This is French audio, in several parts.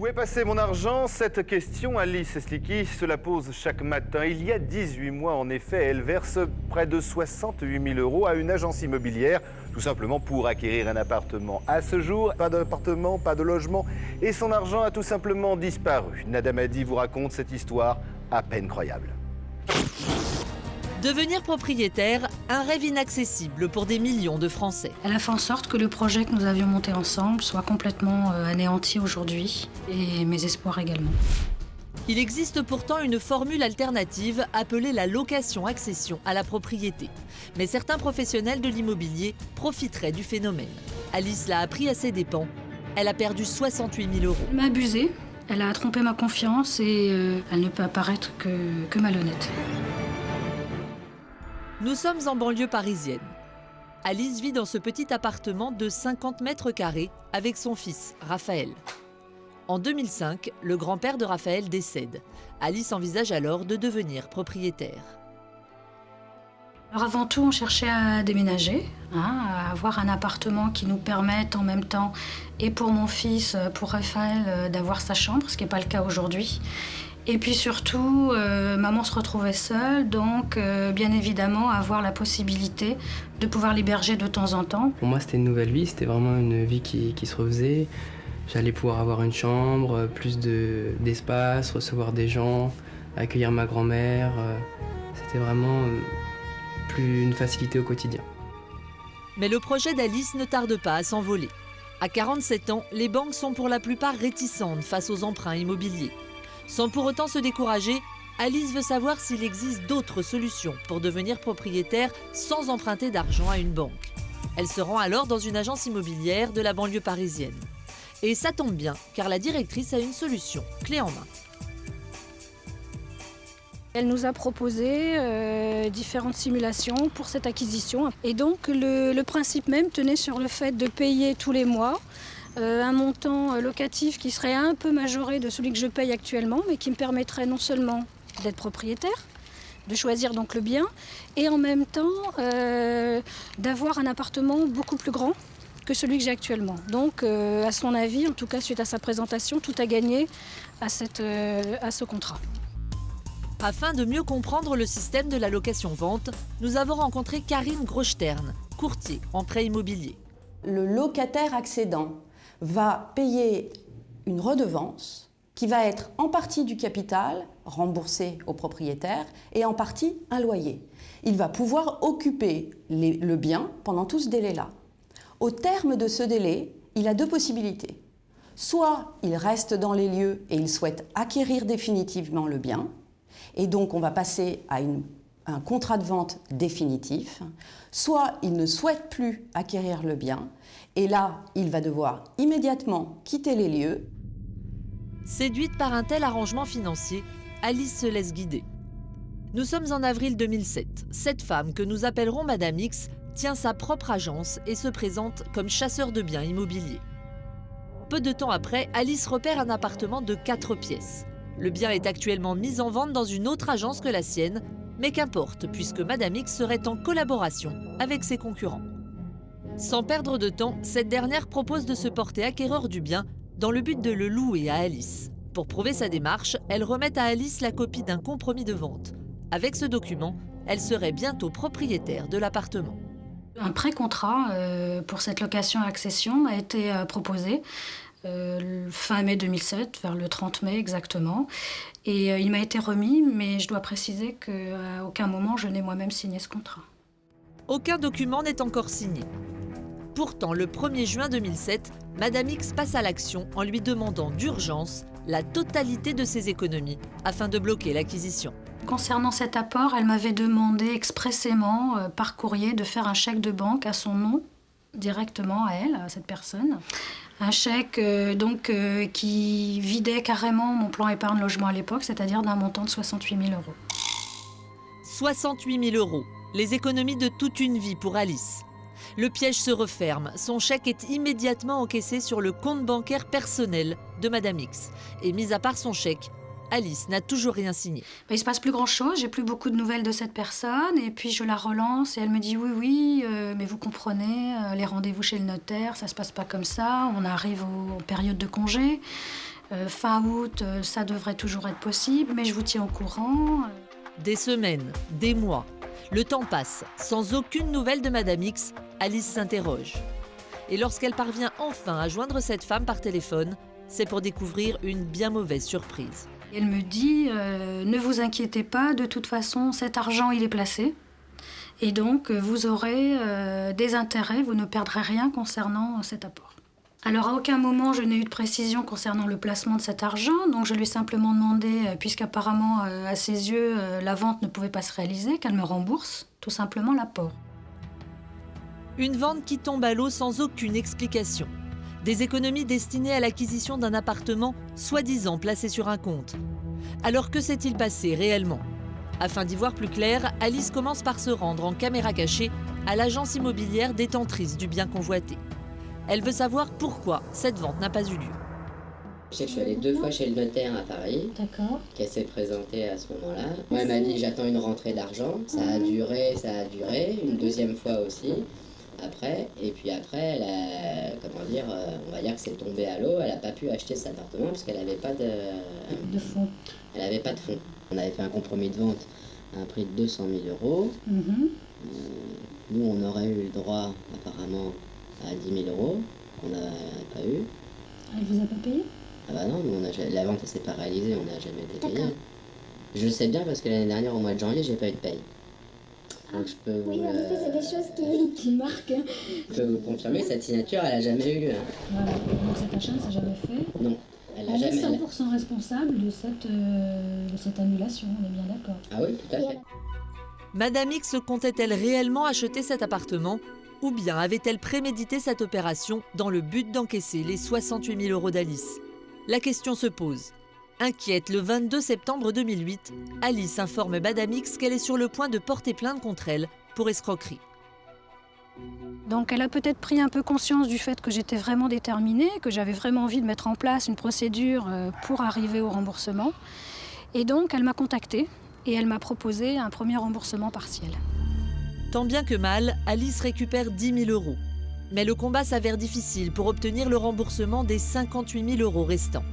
Où est passé mon argent? Cette question, Alice Eslicky se la pose chaque matin. Il y a 18 mois, en effet, elle verse près de 68 000 € à une agence immobilière, tout simplement pour acquérir un appartement. À ce jour, pas d'appartement, pas de logement, et son argent a tout simplement disparu. Nada Madi vous raconte cette histoire à peine croyable. Devenir propriétaire, un rêve inaccessible pour des millions de Français. Elle a fait en sorte que le projet que nous avions monté ensemble soit complètement anéanti aujourd'hui, et mes espoirs également. Il existe pourtant une formule alternative appelée la location-accession à la propriété. Mais certains professionnels de l'immobilier profiteraient du phénomène. Alice l'a appris à ses dépens. Elle a perdu 68 000 €. Elle m'a abusée, elle a trompé ma confiance et elle ne peut apparaître que malhonnête. Nous sommes en banlieue parisienne. Alice vit dans ce petit appartement de 50 mètres carrés avec son fils, Raphaël. En 2005, le grand-père de Raphaël décède. Alice envisage alors de devenir propriétaire. Alors avant tout, on cherchait à déménager, à avoir un appartement qui nous permette en même temps, et pour mon fils, pour Raphaël, d'avoir sa chambre, ce qui n'est pas le cas aujourd'hui. Et puis surtout, maman se retrouvait seule, donc bien évidemment avoir la possibilité de pouvoir l'héberger de temps en temps. Pour moi, c'était une nouvelle vie, c'était vraiment une vie qui se refaisait. J'allais pouvoir avoir une chambre, plus d'espace, recevoir des gens, accueillir ma grand-mère. C'était vraiment plus une facilité au quotidien. Mais le projet d'Alice ne tarde pas à s'envoler. À 47 ans, les banques sont pour la plupart réticentes face aux emprunts immobiliers. Sans pour autant se décourager, Alice veut savoir s'il existe d'autres solutions pour devenir propriétaire sans emprunter d'argent à une banque. Elle se rend alors dans une agence immobilière de la banlieue parisienne. Et ça tombe bien, car la directrice a une solution, clé en main. Elle nous a proposé différentes simulations pour cette acquisition. Et donc le principe même tenait sur le fait de payer tous les mois un montant locatif qui serait un peu majoré de celui que je paye actuellement, mais qui me permettrait non seulement d'être propriétaire, de choisir donc le bien, et en même temps d'avoir un appartement beaucoup plus grand que celui que j'ai actuellement. Donc à son avis, en tout cas suite à sa présentation, tout a gagné à ce contrat. Afin de mieux comprendre le système de la location-vente, nous avons rencontré Karine Grochtern, courtier en prêt immobilier. Le locataire accédant va payer une redevance qui va être en partie du capital remboursé au propriétaire et en partie un loyer. Il va pouvoir occuper le bien pendant tout ce délai-là. Au terme de ce délai, il a deux possibilités. Soit il reste dans les lieux et il souhaite acquérir définitivement le bien, et donc on va passer à un contrat de vente définitif, soit il ne souhaite plus acquérir le bien, et là, il va devoir immédiatement quitter les lieux. Séduite par un tel arrangement financier, Alice se laisse guider. Nous sommes en avril 2007. Cette femme, que nous appellerons Madame X, tient sa propre agence et se présente comme chasseur de biens immobiliers. Peu de temps après, Alice repère un appartement de 4 pièces. Le bien est actuellement mis en vente dans une autre agence que la sienne, mais qu'importe, puisque Madame X serait en collaboration avec ses concurrents. Sans perdre de temps, cette dernière propose de se porter acquéreur du bien dans le but de le louer à Alice. Pour prouver sa démarche, elle remet à Alice la copie d'un compromis de vente. Avec ce document, elle serait bientôt propriétaire de l'appartement. Un pré-contrat pour cette location-accession a été proposé fin mai 2007, vers le 30 mai exactement. Et il m'a été remis, mais je dois préciser qu'à aucun moment je n'ai moi-même signé ce contrat. Aucun document n'est encore signé. Pourtant, le 1er juin 2007, Madame X passe à l'action en lui demandant d'urgence la totalité de ses économies afin de bloquer l'acquisition. Concernant cet apport, elle m'avait demandé expressément par courrier de faire un chèque de banque à son nom, directement à elle, à cette personne. Un chèque qui vidait carrément mon plan épargne logement à l'époque, c'est-à-dire d'un montant de 68 000 €. 68 000 €, les économies de toute une vie pour Alice. Le piège se referme, son chèque est immédiatement encaissé sur le compte bancaire personnel de Madame X. Et mis à part son chèque, Alice n'a toujours rien signé. Il ne se passe plus grand-chose, j'ai plus beaucoup de nouvelles de cette personne, et puis je la relance et elle me dit oui, mais vous comprenez, les rendez-vous chez le notaire, ça se passe pas comme ça, on arrive aux périodes de congé. Fin août, ça devrait toujours être possible, mais je vous tiens au courant. Des semaines, des mois. Le temps passe. Sans aucune nouvelle de Madame X, Alice s'interroge. Et lorsqu'elle parvient enfin à joindre cette femme par téléphone, c'est pour découvrir une bien mauvaise surprise. Elle me dit ne vous inquiétez pas, de toute façon, cet argent, il est placé. Et donc, vous aurez des intérêts, vous ne perdrez rien concernant cet apport. Alors, à aucun moment, je n'ai eu de précision concernant le placement de cet argent. Donc, je lui ai simplement demandé, puisqu'apparemment, à ses yeux, la vente ne pouvait pas se réaliser, qu'elle me rembourse tout simplement l'apport. Une vente qui tombe à l'eau sans aucune explication. Des économies destinées à l'acquisition d'un appartement, soi-disant placé sur un compte. Alors que s'est-il passé réellement ? Afin d'y voir plus clair, Alice commence par se rendre en caméra cachée à l'agence immobilière détentrice du bien convoité. Elle veut savoir pourquoi cette vente n'a pas eu lieu. Je sais que je suis allée 2 fois chez le notaire à Paris, qu'elle s'est présentée à ce moment-là. Moi, elle m'a dit j'attends une rentrée d'argent. Ça a duré, une deuxième fois aussi. Après, et puis après, elle a, on va dire que c'est tombé à l'eau. Elle n'a pas pu acheter cet appartement parce qu'elle n'avait pas de fonds. Elle n'avait pas de fonds. On avait fait un compromis de vente à un prix de 200 000 €. Nous, on aurait eu le droit apparemment à 10 000 € qu'on n'a pas eu. Elle vous a pas payé ? Ah bah non, la vente ne s'est pas réalisée, on n'a jamais été payé. Je le sais bien parce que l'année dernière, au mois de janvier, j'ai pas eu de paye. Donc je peux oui, en effet, c'est des choses qui marquent. Je peux vous confirmer que cette signature, elle n'a jamais eu lieu. Voilà, donc cet achat ne s'est jamais fait. Non, elle n'a Elle est jamais. 100% responsable de cette annulation, on est bien d'accord. Ah oui, tout à fait. Madame X comptait-elle réellement acheter cet appartement ou bien avait-elle prémédité cette opération dans le but d'encaisser les 68 000 € d'Alice ? La question se pose. Inquiète, le 22 septembre 2008, Alice informe Madame X qu'elle est sur le point de porter plainte contre elle pour escroquerie. Donc elle a peut-être pris un peu conscience du fait que j'étais vraiment déterminée, que j'avais vraiment envie de mettre en place une procédure pour arriver au remboursement. Et donc elle m'a contactée et elle m'a proposé un premier remboursement partiel. Tant bien que mal, Alice récupère 10 000 €. Mais le combat s'avère difficile pour obtenir le remboursement des 58 000 € restants.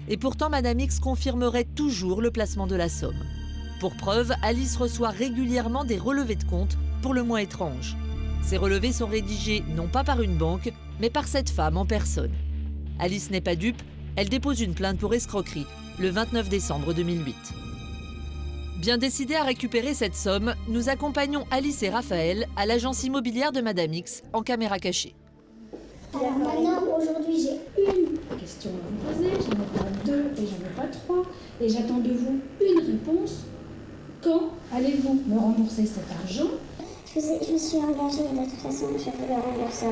Et pourtant, Madame X confirmerait toujours le placement de la somme. Pour preuve, Alice reçoit régulièrement des relevés de compte pour le moins étranges. Ces relevés sont rédigés non pas par une banque, mais par cette femme en personne. Alice n'est pas dupe, elle dépose une plainte pour escroquerie le 29 décembre 2008. Bien décidés à récupérer cette somme, nous accompagnons Alice et Raphaël à l'agence immobilière de Madame X en caméra cachée. Alors maintenant, aujourd'hui, j'ai une Question à vous poser, j'en ai pas 2 et j'en ai pas 3. Et j'attends de vous une réponse. Quand allez-vous me rembourser cet argent ? Je me suis engagée et de toute façon, je vous le rembourserai.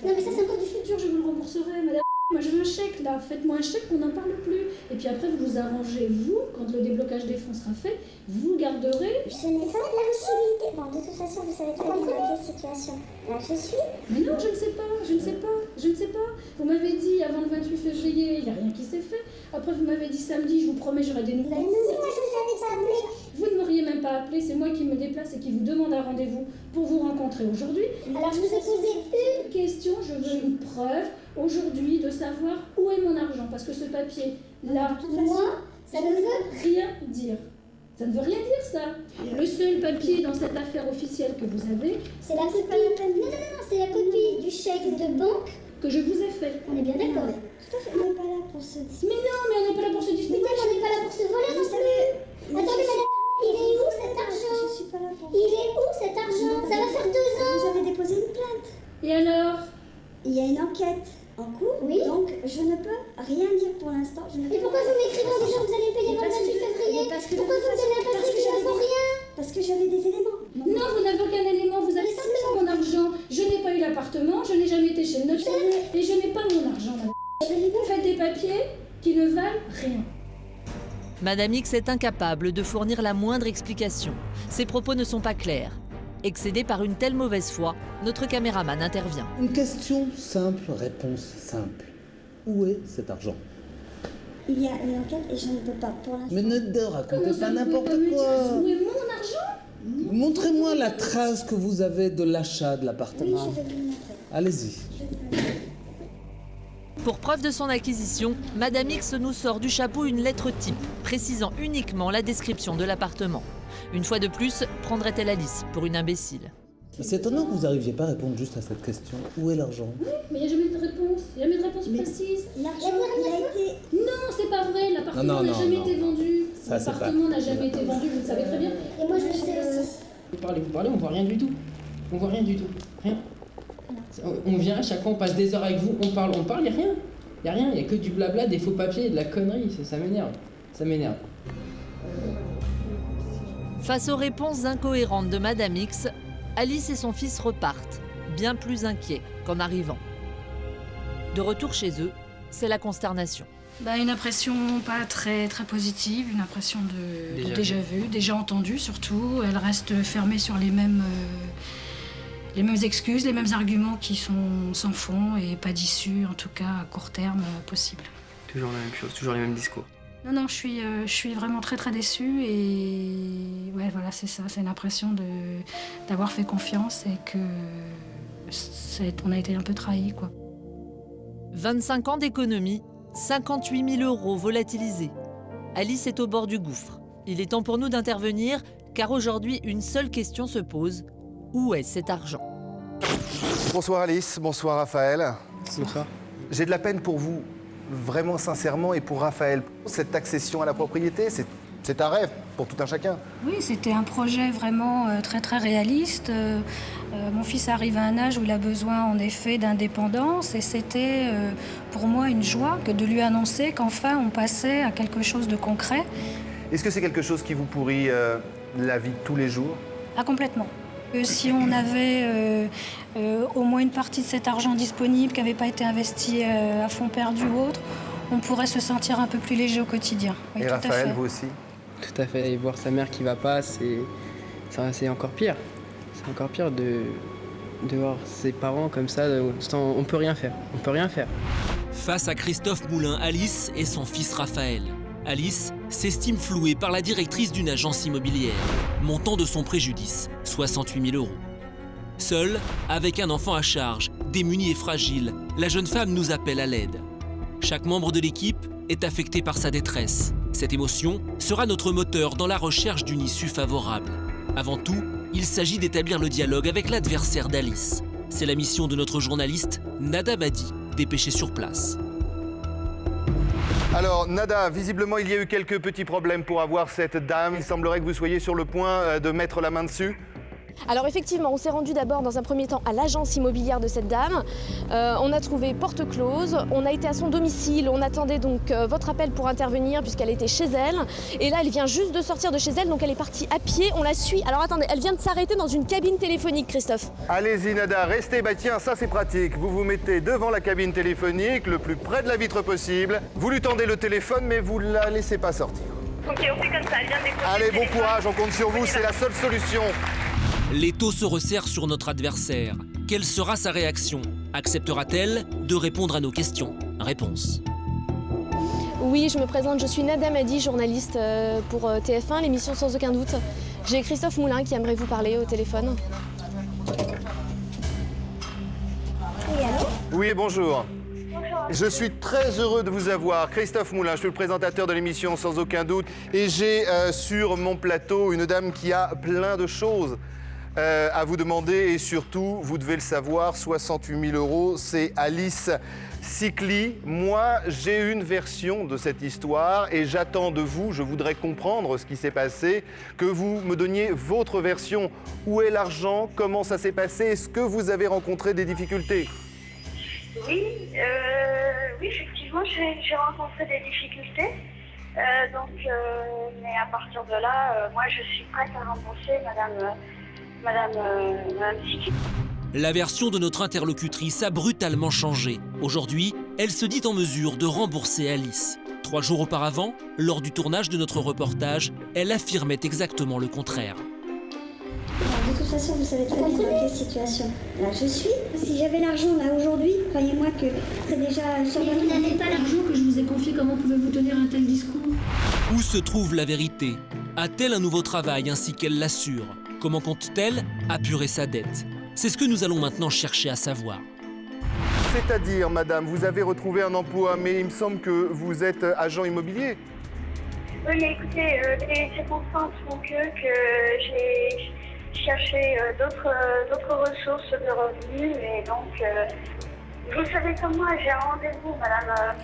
Non mais ça c'est encore du futur, je vous le rembourserai, madame. Moi je veux un chèque là, faites-moi un chèque qu'on n'en parle plus. Et puis après vous vous arrangez, vous, quand le déblocage des fonds sera fait, vous garderez... Je n'ai pas la possibilité. Bon, de toute façon, vous savez très bien dans quelle situation là je suis. Mais non, je ne sais pas. Vous m'avez dit avant le 28 février, il n'y a rien qui s'est fait. Après vous m'avez dit samedi, je vous promets, j'aurai des nouvelles. Mais moi, je vous avais pas appelé. Vous ne m'auriez même pas appelé, c'est moi qui me déplace et qui vous demande un rendez-vous pour vous rencontrer aujourd'hui. Alors, je vous ai posé Une question, je veux une preuve aujourd'hui de savoir où est mon argent. Parce que ce papier-là, moi, ça ne veut rien dire. Ça ne veut rien dire, ça. Le seul papier dans cette affaire officielle que vous avez, c'est la copie. Non, c'est la copie du chèque de banque que je vous ai fait. On est bien d'accord. Tout à fait. On n'est pas là pour se disputer. Mais non, mais on n'est pas là pour se disputer. Mais on n'est pas là pour se voler non plus. Attendez, madame, il est où cet argent? Je suis pas là pour... Il est où cet argent? Ça va faire 2 ans. Vous avez déposé une plainte. Et alors? Il y a une enquête en cours, Oui. donc je ne peux rien dire pour l'instant. Et pourquoi vous m'écrivez en disant que vous allez payer le 28 février? Pourquoi vous me donnez un papier qui ne vaut rien? Parce que j'avais des éléments. Non, vous n'avez aucun élément, vous avez simplement mon argent. Je n'ai pas eu l'appartement, je n'ai jamais été chez le notaire et je n'ai pas mon argent. Vous faites des papiers qui ne valent rien. Madame X est incapable de fournir la moindre explication. Ses propos ne sont pas clairs. Excédé par une telle mauvaise foi, notre caméraman intervient. Une question simple, réponse simple. Où est cet argent? Il y a une enquête et je ne peux pas pour l'instant. Mais ne racontez Comment ça, pas vous n'importe pouvez pas me dire quoi. où est mon argent? Montrez-moi la trace que vous avez de l'achat de Oui, l'appartement. je vais vous le montrer. Allez-y. Pour preuve de son acquisition, Madame X nous sort du chapeau une lettre type, précisant uniquement la description de l'appartement. Une fois de plus, prendrait-elle Alice pour une imbécile? C'est étonnant que vous n'arriviez pas à répondre juste à cette question. Où est l'argent? Mais il n'y a jamais de réponse. Il n'y a jamais de réponse précise. L'argent, il a été... Non, c'est pas vrai. L'appartement n'a jamais été vendu. L'appartement n'a jamais été vendu, vous le savez très bien. Et moi, je le sais aussi. Vous parlez, on voit rien du tout. On voit rien du tout. Rien. On vient à chaque fois, on passe des heures avec vous, on parle, il n'y a rien. Il n'y a rien, il n'y a que du blabla, des faux papiers, de la connerie, ça m'énerve. Ça m'énerve. Face aux réponses incohérentes de Madame X, Alice et son fils repartent, bien plus inquiets qu'en arrivant. De retour chez eux, c'est la consternation. Une impression pas très positive, une impression de déjà vu, déjà entendu surtout. Elle reste fermée sur les mêmes excuses, les mêmes arguments qui sont sans fond et pas d'issue, en tout cas à court terme, possible. Toujours la même chose, toujours les mêmes discours. Non, je suis vraiment très déçue et ouais, voilà, c'est ça, c'est l'impression d'avoir fait confiance et que on a été un peu trahis, quoi. 25 ans d'économie, 58 000 € volatilisés. Alice est au bord du gouffre. Il est temps pour nous d'intervenir, car aujourd'hui, une seule question se pose. Où est cet argent? Bonsoir Alice, bonsoir Raphaël. Bonsoir. J'ai de la peine pour vous, vraiment sincèrement, et pour Raphaël. Cette accession à la propriété, c'est un rêve pour tout un chacun. Oui, c'était un projet vraiment très réaliste. Mon fils arrive à un âge où il a besoin en effet d'indépendance et c'était pour moi une joie que de lui annoncer qu'enfin on passait à quelque chose de concret. Est-ce que c'est quelque chose qui vous pourrit la vie de tous les jours? Ah, complètement. Si on avait au moins une partie de cet argent disponible qui n'avait pas été investi à fond perdu ou autre, on pourrait se sentir un peu plus léger au quotidien. Oui, et tout Raphaël, à fait. vous aussi? Tout à fait, et voir sa mère qui va pas, c'est encore pire. C'est encore pire de voir ses parents comme ça, on peut rien faire. On peut rien faire. Face à Christophe Moulin, Alice et son fils Raphaël. Alice s'estime flouée par la directrice d'une agence immobilière. Montant de son préjudice, 68 000 €. Seule, avec un enfant à charge, démunie et fragile, la jeune femme nous appelle à l'aide. Chaque membre de l'équipe est affecté par sa détresse. Cette émotion sera notre moteur dans la recherche d'une issue favorable. Avant tout, il s'agit d'établir le dialogue avec l'adversaire d'Alice. C'est la mission de notre journaliste Nada Badi, dépêchée sur place. Alors, Nada, visiblement, il y a eu quelques petits problèmes pour avoir cette dame. Il semblerait que vous soyez sur le point de mettre la main dessus. Alors effectivement, on s'est rendu d'abord dans un premier temps à l'agence immobilière de cette dame. On a trouvé porte close, on a été à son domicile, on attendait donc votre appel pour intervenir puisqu'elle était chez elle. Et là, elle vient juste de sortir de chez elle, donc elle est partie à pied, on la suit. Alors attendez, elle vient de s'arrêter dans une cabine téléphonique, Christophe. Allez-y Nada, restez, tiens, ça c'est pratique. Vous vous mettez devant la cabine téléphonique, le plus près de la vitre possible. Vous lui tendez le téléphone, mais vous ne la laissez pas sortir. Ok, on fait comme ça, elle vient de décrocher. Allez, bon courage, on compte sur vous, c'est la seule solution. L'étau se resserre sur notre adversaire. Quelle sera sa réaction? Acceptera-t-elle de répondre à nos questions? Réponse. Oui, je me présente, je suis Nada Badi, journaliste pour TF1, l'émission Sans aucun doute. J'ai Christophe Moulin qui aimerait vous parler au téléphone. Oui, allô? Oui, bonjour. Je suis très heureux de vous avoir. Christophe Moulin, je suis le présentateur de l'émission Sans aucun doute. Et j'ai sur mon plateau une dame qui a plein de choses à vous demander. Et surtout, vous devez le savoir, 68 000 €, c'est Alice Sikli. Moi, j'ai une version de cette histoire et j'attends de vous, je voudrais comprendre ce qui s'est passé, que vous me donniez votre version. Où est l'argent? Comment ça s'est passé? Est-ce que vous avez rencontré des difficultés? Oui, effectivement, j'ai rencontré des difficultés. Mais à partir de là, moi, je suis prête à rembourser Madame Sikli. La version de notre interlocutrice a brutalement changé. Aujourd'hui, elle se dit en mesure de rembourser Alice. 3 jours auparavant, lors du tournage de notre reportage, elle affirmait exactement le contraire. De toute façon, vous savez très bien dans quelle situation là je suis. Si j'avais l'argent là aujourd'hui, croyez-moi que c'est déjà sur votre... Vous n'avez pas l'argent que je vous ai confié, comment pouvez-vous tenir un tel discours? Où se trouve la vérité? A-t-elle un nouveau travail ainsi qu'elle l'assure? Comment compte-t-elle apurer sa dette? C'est ce que nous allons maintenant chercher à savoir. C'est-à-dire, madame, vous avez retrouvé un emploi, mais il me semble que vous êtes agent immobilier. Oui, mais écoutez, les circonstances font que j'ai cherché d'autres ressources de revenus et donc, vous savez comme moi, j'ai un rendez-vous, madame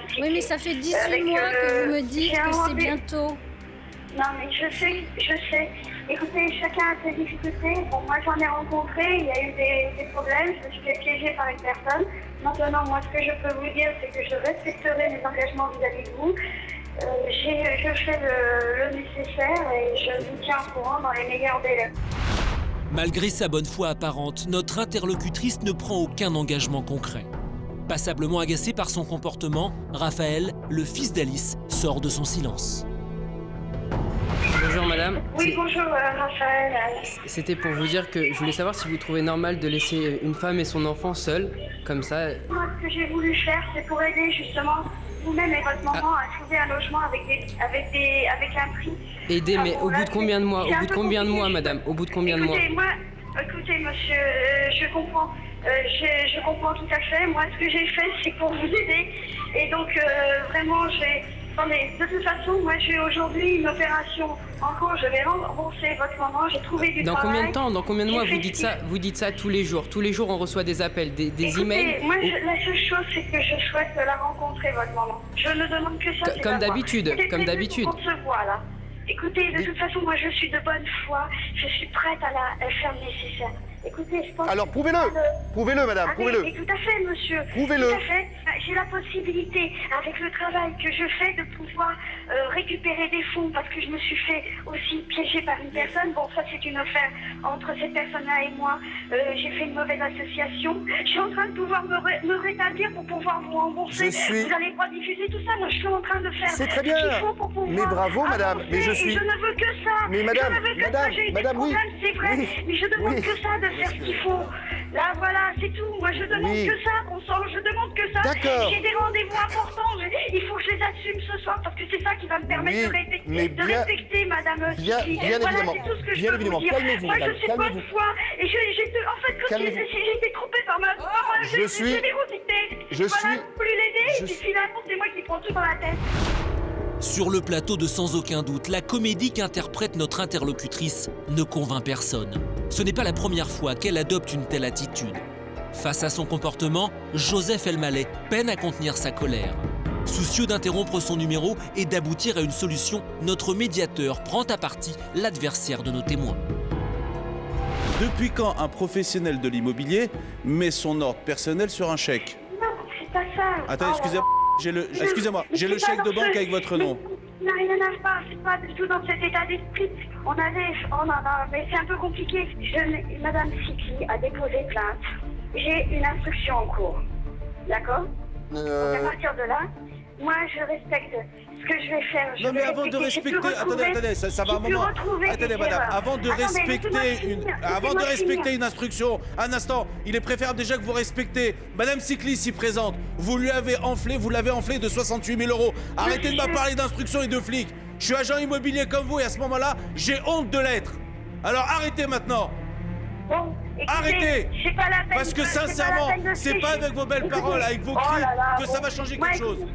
Sikli. Oui, mais ça fait 18 mois que vous me dites que c'est bientôt. Non, mais je sais. Écoutez, chacun a ses difficultés. Bon, moi, j'en ai rencontré, il y a eu des problèmes, je me suis fait piéger par une personne. Maintenant, moi, ce que je peux vous dire, c'est que je respecterai mes engagements vis-à-vis de vous. Je fais le nécessaire et je vous tiens au courant dans les meilleurs délais. Malgré sa bonne foi apparente, notre interlocutrice ne prend aucun engagement concret. Passablement agacé par son comportement, Raphaël, le fils d'Alice, sort de son silence. Bonjour madame. Oui, bonjour Raphaël. C'était pour vous dire que je voulais savoir si vous trouvez normal de laisser une femme et son enfant seuls, comme ça. Moi, ce que j'ai voulu faire, c'est pour aider justement vous-même et votre maman à trouver un logement avec un prix. Aider, mais au bout de combien de mois? Au bout de combien de mois, madame? Au bout de combien de mois? Écoutez, monsieur, je comprends. Je comprends tout à fait. Moi, ce que j'ai fait, c'est pour vous aider. Et donc, vraiment, Attendez, de toute façon, moi, j'ai aujourd'hui une opération en cours. Je vais rembourser votre maman. J'ai trouvé du travail. Dans combien de temps? Dans combien de mois? Vous dites ça tous les jours. Tous les jours, on reçoit des appels, des emails. Moi, la seule chose, c'est que je souhaite la rencontrer, votre maman. Je ne demande que ça. Comme d'habitude. Comme d'habitude. On se voit, là. Écoutez, de toute façon, moi, je suis de bonne foi. Je suis prête à faire le nécessaire. Écoutez, je pense. Alors, prouvez-le. Prouvez-le, madame. Prouvez-le. Tout à fait, monsieur. Prouvez-le. Tout à fait. J'ai la possibilité, avec le travail que je fais, de pouvoir récupérer des fonds parce que je me suis fait aussi piéger par une personne. Bon, ça, c'est une affaire entre cette personne-là et moi. J'ai fait une mauvaise association. Je suis en train de pouvoir me rétablir pour pouvoir vous rembourser. Vous n'allez pas diffuser tout ça. Moi, je suis en train de faire ce qu'il faut pour pouvoir. Mais bravo, madame. Mais je suis. Je ne veux que ça. Mais madame, j'ai eu des problèmes, c'est vrai. Oui. Mais je demande que ça, de faire ce qu'il faut. Là, voilà, c'est tout. Moi, je demande que ça. Je demande que ça. D'accord. J'ai des rendez-vous importants. Il faut que je les assume ce soir parce que c'est ça qui va me permettre de respecter madame Sikli. Voilà, c'est tout ce que je peux vous dire. Moi, je suis bonne foi. Et en fait, j'ai été trompée par ma générosité. Voilà, je voulais l'aider. Et puis finalement, c'est moi qui prends tout dans la tête. Sur le plateau de Sans aucun doute, la comédie qu'interprète notre interlocutrice ne convainc personne. Ce n'est pas la première fois qu'elle adopte une telle attitude. Face à son comportement, Joseph Elmaleh peine à contenir sa colère. Soucieux d'interrompre son numéro et d'aboutir à une solution, notre médiateur prend à partie l'adversaire de nos témoins. Depuis quand un professionnel de l'immobilier met son ordre personnel sur un chèque? Non, c'est pas ça. Attendez, excusez-moi, j'ai le chèque de banque avec votre nom. Non, il n'y en a pas, c'est pas du tout dans cet état d'esprit. Mais c'est un peu compliqué. Madame Sikli a déposé plainte. J'ai une instruction en cours. D'accord? Donc à partir de là, moi je respecte ce que je vais faire. Non mais avant de respecter, attendez, ça va un moment. Attendez madame, avant de respecter une instruction, un instant, il est préférable déjà que vous respectez. Madame Sikli s'y présente, vous l'avez enflé de 68 000 €. Arrêtez de me parler d'instruction et de flics. Je suis agent immobilier comme vous et à ce moment-là, j'ai honte de l'être. Alors arrêtez maintenant. Bon, écoutez, arrêtez. Pas la peine, parce que sincèrement, c'est pas avec vos belles paroles, avec vos cris que ça va changer quelque chose.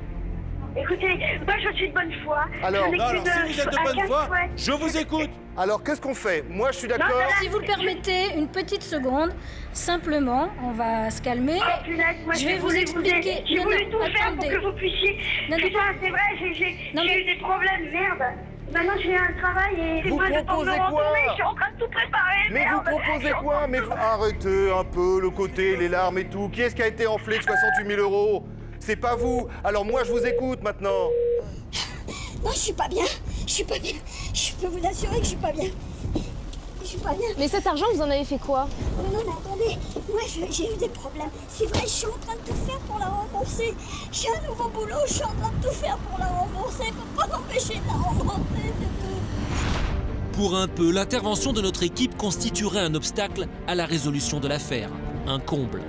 Écoutez, moi je suis de bonne foi. Alors, si vous êtes de bonne foi, je vous écoute. Alors, qu'est-ce qu'on fait? Moi, je suis d'accord. Si vous le permettez, une petite seconde, simplement, on va se calmer. Je vais vous expliquer. J'ai voulu tout faire pour que vous puissiez. Putain, c'est vrai, j'ai eu des problèmes, merde. Maintenant, j'ai un travail et vous proposez quoi? Je suis en train de tout préparer. Mais merde. vous proposez quoi? Mais arrêtez un peu le côté, les larmes et tout. Qui est-ce qui a été enflé de 68 000 €? C'est pas vous. Alors moi, je vous écoute maintenant. Non, je suis pas bien. Je peux vous assurer que je suis pas bien. Mais cet argent, vous en avez fait quoi? Non, mais attendez. Moi, j'ai eu des problèmes. C'est vrai, je suis en train de tout faire pour la rembourser. J'ai un nouveau boulot, je suis en train de tout faire pour la rembourser. Faut pas m'empêcher de la rembourser, c'est tout. Pour un peu, l'intervention de notre équipe constituerait un obstacle à la résolution de l'affaire. Un comble.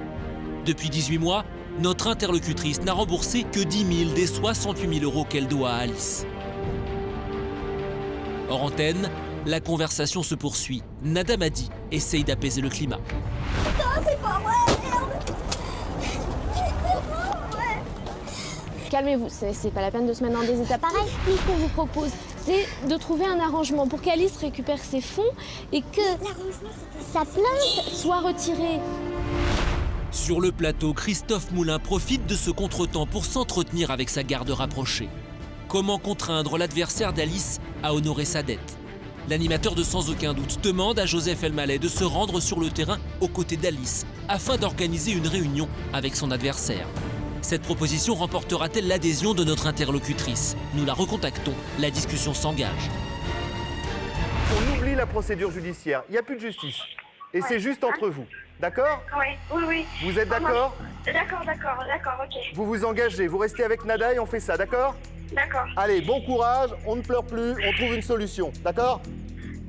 Depuis 18 mois, notre interlocutrice n'a remboursé que 10 000 des 68 000 € qu'elle doit à Alice. Hors antenne, la conversation se poursuit. Nada Madi essaye d'apaiser le climat. Putain, c'est pas vrai, merde. calmez-vous, c'est pas la peine de se mettre dans des états pareils. Nous, ce qu'on vous propose, c'est de trouver un arrangement pour qu'Alice récupère ses fonds et que sa plainte soit retirée. Sur le plateau, Christophe Moulin profite de ce contretemps pour s'entretenir avec sa garde rapprochée. Comment contraindre l'adversaire d'Alice à honorer sa dette? L'animateur de Sans aucun doute demande à Joseph Elmaleh de se rendre sur le terrain aux côtés d'Alice afin d'organiser une réunion avec son adversaire. Cette proposition remportera-t-elle l'adhésion de notre interlocutrice? Nous la recontactons, la discussion s'engage. On oublie la procédure judiciaire, il n'y a plus de justice. Et c'est juste entre vous, d'accord? Oui. Vous êtes d'accord? D'accord, ok. Vous vous engagez, vous restez avec Nada et on fait ça, d'accord? D'accord. Allez, bon courage, on ne pleure plus, on trouve une solution, d'accord?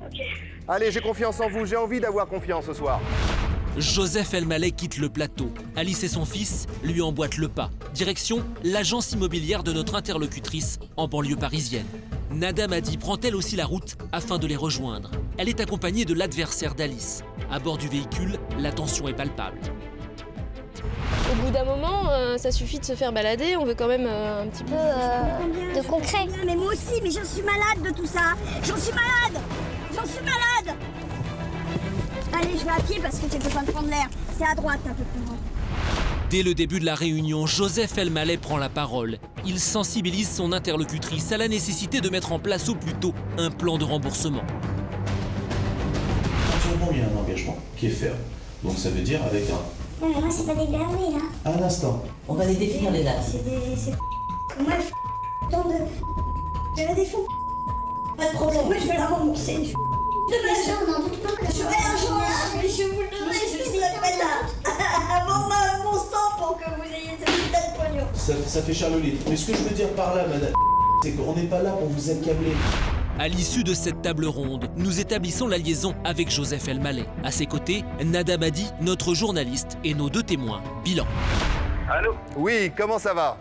Ok. Allez, j'ai confiance en vous, j'ai envie d'avoir confiance ce soir. Joseph Elmaleh quitte le plateau. Alice et son fils lui emboîtent le pas. Direction l'agence immobilière de notre interlocutrice en banlieue parisienne. Nada Madi prend-elle aussi la route afin de les rejoindre? Elle est accompagnée de l'adversaire d'Alice. À bord du véhicule, la tension est palpable. Au bout d'un moment, ça suffit de se faire balader, on veut quand même un petit peu de concret. Mais moi aussi, mais j'en suis malade de tout ça. J'en suis malade. Allez, je vais à pied parce que j'ai besoin de prendre l'air. C'est à droite un peu plus loin. Dès le début de la réunion, Joseph Elmaleh prend la parole. Il sensibilise son interlocutrice à la nécessité de mettre en place au plus tôt un plan de remboursement. Actuellement, il y a un engagement qui est ferme. Donc ça veut dire avec un... Non, mais moi, c'est pas des galeries, là. Un instant. On va les définir, les dates. C'est moi, tant de... J'avais des fonds. Pas de problème. Moi, je vais la rembourser. On n'en doute pas. J'aurai l'argent là, mais je vous le donnerai, je suis la prête à vendre mon sang pour que vous ayez ce putain de pognon. Ça fait cher le litre. Mais ce que je veux dire par là, madame, c'est qu'on n'est pas là pour vous accabler. À l'issue de cette table ronde, nous établissons la liaison avec Joseph Elmaleh. À ses côtés, Nada Madi, notre journaliste, et nos deux témoins. Bilan. Allô? Oui, comment ça va?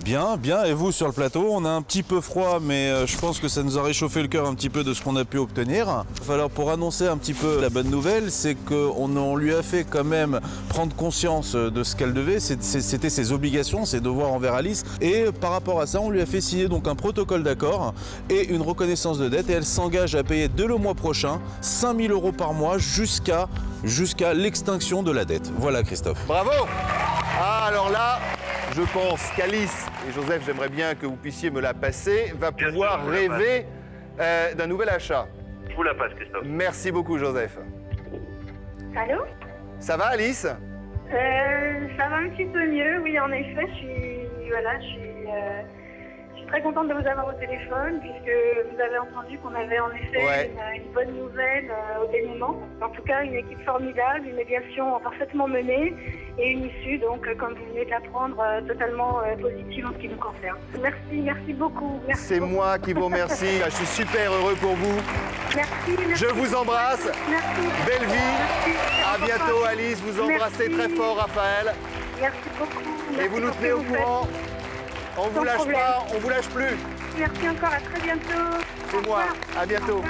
Bien. Et vous sur le plateau? On a un petit peu froid, mais je pense que ça nous a réchauffé le cœur un petit peu de ce qu'on a pu obtenir. Alors pour annoncer un petit peu la bonne nouvelle, c'est qu'on lui a fait quand même prendre conscience de ce qu'elle devait. C'était ses obligations, ses devoirs envers Alice. Et par rapport à ça, on lui a fait signer donc un protocole d'accord et une reconnaissance de dette. Et elle s'engage à payer dès le mois prochain 5 000 € par mois jusqu'à l'extinction de la dette. Voilà, Christophe. Bravo! Ah, alors là, je pense qu'Alice, et Joseph, j'aimerais bien que vous puissiez me la passer, va pouvoir rêver d'un nouvel achat. Je vous la passe, Christophe. Merci beaucoup, Joseph. Allô? Ça va, Alice? Ça va un petit peu mieux, oui, en effet. Je suis très contente de vous avoir au téléphone, puisque vous avez entendu qu'on avait en effet une bonne nouvelle au dénouement. En tout cas, une équipe formidable, une médiation parfaitement menée et une issue, donc, comme vous venez de l'apprendre, totalement positive en ce qui nous concerne. Merci beaucoup. C'est moi qui vous remercie. Je suis super heureux pour vous. Merci. Je vous embrasse. Merci. Belle vie. Merci. À bientôt, Alice. Vous embrassez très fort, Raphaël. Merci beaucoup. Et vous nous tenez au courant. On vous lâche pas, on vous lâche plus. Merci encore, à très bientôt. C'est moi, à bientôt.